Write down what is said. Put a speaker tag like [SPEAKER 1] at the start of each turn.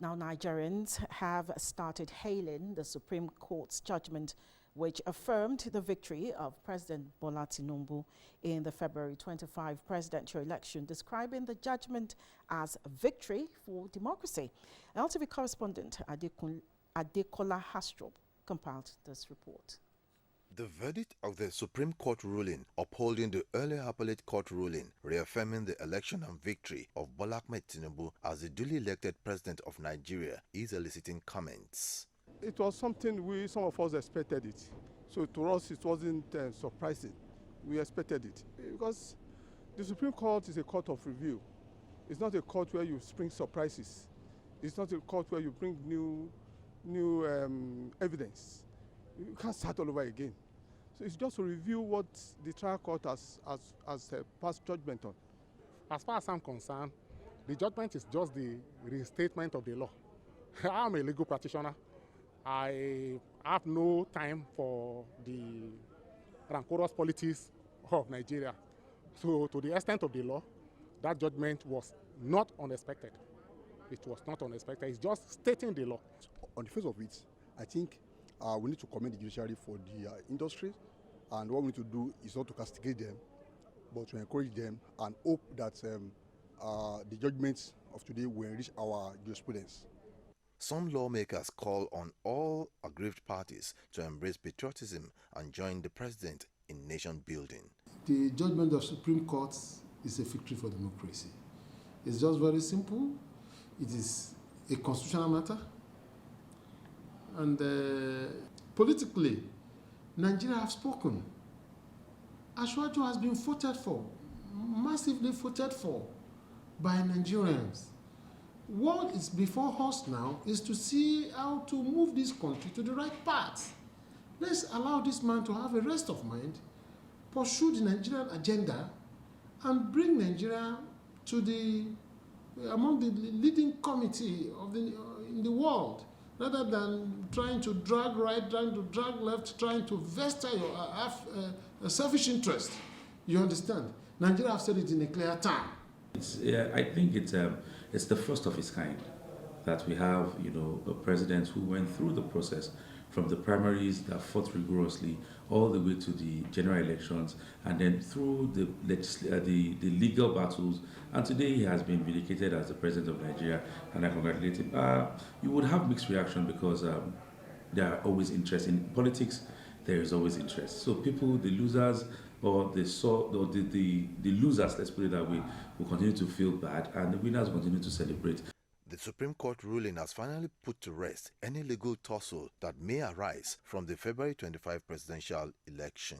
[SPEAKER 1] Now, Nigerians have started hailing the Supreme Court's judgment, which affirmed the victory of President Bola Tinubu in the February 25 presidential election, describing the judgment as a victory for democracy. LTV correspondent Adekola Hastrop compiled this report.
[SPEAKER 2] The verdict of the Supreme Court ruling upholding the earlier appellate court ruling reaffirming the election and victory of Bola Ahmed Tinubu as the duly elected president of Nigeria is eliciting comments.
[SPEAKER 3] It was something some of us expected it. So to us it wasn't surprising. We expected it because the Supreme Court is a court of review. It's not a court where you spring surprises. It's not a court where you bring new evidence. You can't start all over again. So it's just to review what the trial court has passed judgment on.
[SPEAKER 4] As far as I'm concerned, the judgment is just the restatement of the law. I'm a legal practitioner. I have no time for the rancorous politics of Nigeria. So to the extent of the law, that judgment was not unexpected. It was not unexpected. It's just stating the law.
[SPEAKER 5] On the face of it, I think we need to commend the judiciary for the industry, and what we need to do is not to castigate them, but to encourage them and hope that the judgments of today will enrich our jurisprudence.
[SPEAKER 2] Some lawmakers call on all aggrieved parties to embrace patriotism and join the president in nation building.
[SPEAKER 6] The judgment of Supreme Court is a victory for democracy. It's just very simple. It is a constitutional matter. And politically, Nigeria have spoken. Ashwaju has been voted for, massively voted for by Nigerians. What is before us now is to see how to move this country to the right path. Let's allow this man to have a rest of mind, pursue the Nigerian agenda, and bring Nigeria to among the leading committee in the world, rather than trying to drag right, trying to drag left, trying to vested your selfish interest. You understand? Nigeria have said it in a clear term.
[SPEAKER 7] I think it's the first of its kind that we have, a president who went through the process from the primaries that fought rigorously all the way to the general elections, and then through the legal battles, and today he has been vindicated as the president of Nigeria, and I congratulate him. You would have mixed reaction because there are always interest in politics. There is always interest. So people, the losers, or the losers, let's put it that way, will continue to feel bad, and the winners will continue to celebrate.
[SPEAKER 2] The Supreme Court ruling has finally put to rest any legal tussle that may arise from the February 25 presidential election.